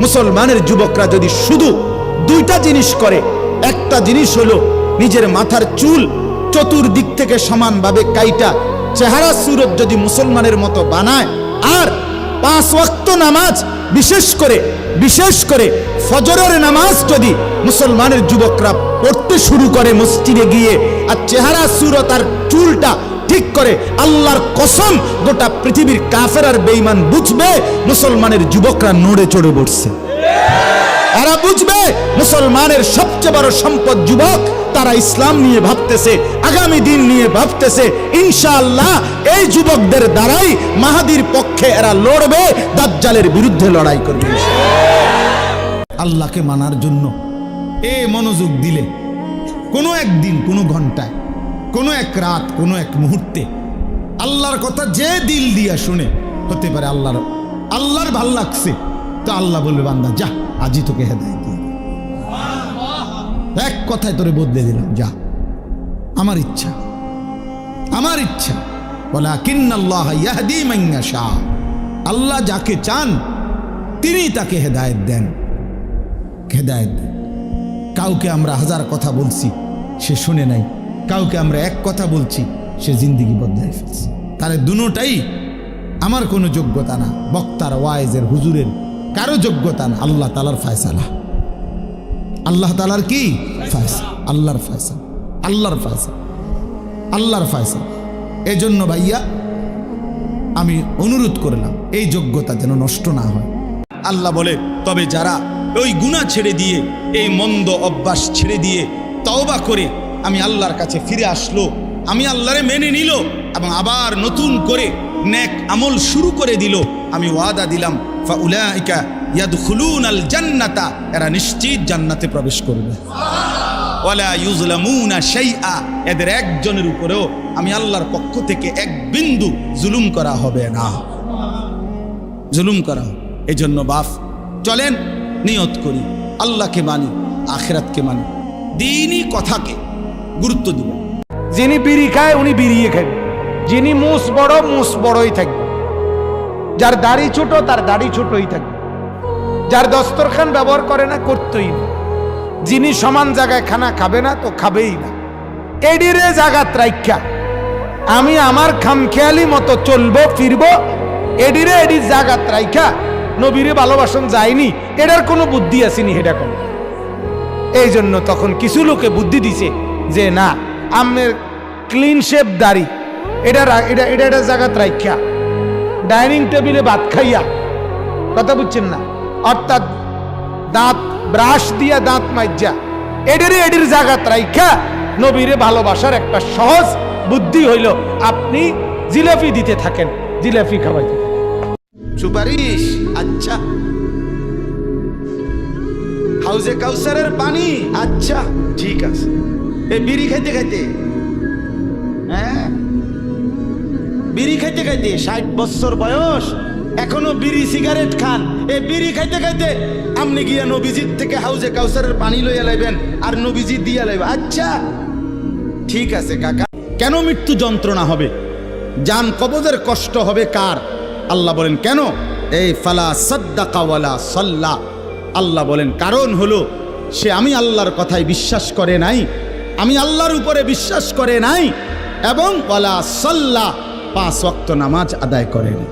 মুসলমানের যুবকরা যদি শুধু দুইটা জিনিস করে, একটা জিনিস হলো নিজের মাথার চুল চতুর্দিক থেকে সমানভাবে কাইটা চেহারা সুরত যদি মুসলমানের মতো বানায়, আর 5 ওয়াক্ত নামাজ বিশেষ করে ফজরের নামাজ যদি মুসলমানের যুবকরা পড়তে শুরু করে মসজিদে গিয়ে, আর চেহারা সুরত আর চুলটা ঠিক করে, আল্লাহর কসম গোটা পৃথিবীর কাফের আর বেঈমান বুঝবে মুসলমানের যুবকরা নড়ে চড়ে বসছে। এরা বুঝবে মুসলমানের সবচেয়ে বড় সম্পদ যুবক, তারা ইসলাম নিয়ে ভাবতেছে, আগামী দিন নিয়ে ভাবতেছে। ইনশাআল্লাহ এই যুবকদের দ্বারাই মাহাদির পক্ষে এরা লড়বে, দাজ্জালের বিরুদ্ধে লড়াই করবে। আল্লাহকে মানার জন্য মনোযোগ দিলে কোনো একদিন, কোনো ঘন্টায়, কোনো এক রাত, কোনো এক মুহূর্তে আল্লাহর কথা যে দিল দিয়া শুনে, হতে পারে আল্লাহর ভাল লাগছে, তো আল্লাহ বলবে বান্দা যা, আজই তোকে হেদায়েত দিয়ে এক কথায় তোরে বদলে দিলাম, যা, আমার ইচ্ছা। ওয়ালাকিন্নাল্লাহ ইয়াহদি মান ইয়াশা, আল্লাহ যাকে চান তিনি তাকে হেদায়েত দেন। কাউকে আমরা 1000 কথা বলছি, সে শুনে নাই। কাউকে আমরা এক কথা বলছি, সে জিন্দেগি বদলায় ফেলছে। তাহলে দুটোটাই আমার কোনো যোগ্যতা না, বক্তার, ওয়াইজের, হুজুরের কারো যোগ্যতা না, আল্লাহ তাআলার ফয়সালা। আল্লাহ তাআলার কি ফয়সালা? আল্লাহর ফয়সালা। এজন্য ভাইয়া আমি অনুরোধ করলাম এই যোগ্যতা যেন নষ্ট না হয়। আল্লাহ বলে, তবে যারা ওই গুনাহ ছেড়ে দিয়ে, এই মন্দ অভ্যাস ছেড়ে দিয়ে তওবা করে আমি আল্লাহর কাছে ফিরে আসলো, আমি আল্লাহরে মেনে নিল এবং আবার নতুন করে নেক আমল শুরু করে দিল, আমি ওয়াদা দিলাম ফাউলাইকা ইয়াদখুলুনাল জান্নাতা, এরা নিশ্চিত জান্নাতে প্রবেশ করবে। ওয়ালা ইউজলামুনা শাইআ, এদের একজনের উপরেও আমি আল্লাহর পক্ষ থেকে এক বিন্দু জুলুম করা হবে না। এজন্য বাপ চলেন নিয়ত করি, আল্লাহকে মানি, আখিরাতকে মানি, দ্বীনি কথাকে গুরুত্ব দিব। যিনি বিড়ি খায় উনি বিড়িয়ে খাবে, যিনি মুস বড়ই থাকবে, যার দাড়ি ছোট তার দাড়ি ছোটই থাকবে, যার দস্তরখান ব্যবহার করে না করতেই না, যিনি সমান জায়গায় খানা খাবে না তো খাবেই না। এডিরে জাগাত রাইখা আমি আমার খামখেয়ালি মতো চলবো ফিরবো, এডির জাগাত রাইখা নবীরে ভালোবাসন যায়নি, এটার কোনো বুদ্ধি আসেনি। এটা কোন এই জন্য তখন কিছু লোকে বুদ্ধি দিছে যে না, আমের ক্লিন শেপ দাড়ি এটা জাগাত রাইখা ডাইনিং টেবিলে ভাত খাইয়া, কথা বুঝছেন না, অর্থাৎ দাঁত ব্রাশ দিয়া দাঁত মাজা, এডির জাগাত রাইখা নবীরে ভালোবাসার একটা সহজ বুদ্ধি হইল আপনি জিলাপি দিতে থাকেন, জিলাপি খাওয়াইতে থাকেন। সুপারিশ, আচ্ছা। হাউজে কাউসারের পানি, আচ্ছা ঠিক আছে। এই বিড়ি খাইতে খাইতে, বিড়ি খাইতে খাইতে 60 বছর বয়স, এখনো বিড়ি সিগারেট খান। এই বিড়ি খাইতে খাইতে আপনি গিয়া নবীজির থেকে হাউজে কাউসারের পানি লইয়া লাইবেন আর নবীজি দিয়া লাইবেন, আচ্ছা ঠিক আছে কাকা। কেন মৃত্যু যন্ত্রণা হবে, জান কবজের কষ্ট হবে কার? আল্লাহ বলেন কেন? এই ফালা সাদ্দাকা ওয়ালা সাল্লা, আল্লাহ বলেন কারণ হলো সে আমি আল্লাহর কথায় বিশ্বাস করে নাই, আমি আল্লাহর উপরে বিশ্বাস করে নাই, এবং ওয়ালা সাল্লা 5 ওয়াক্ত নামাজ আদায় করেনি।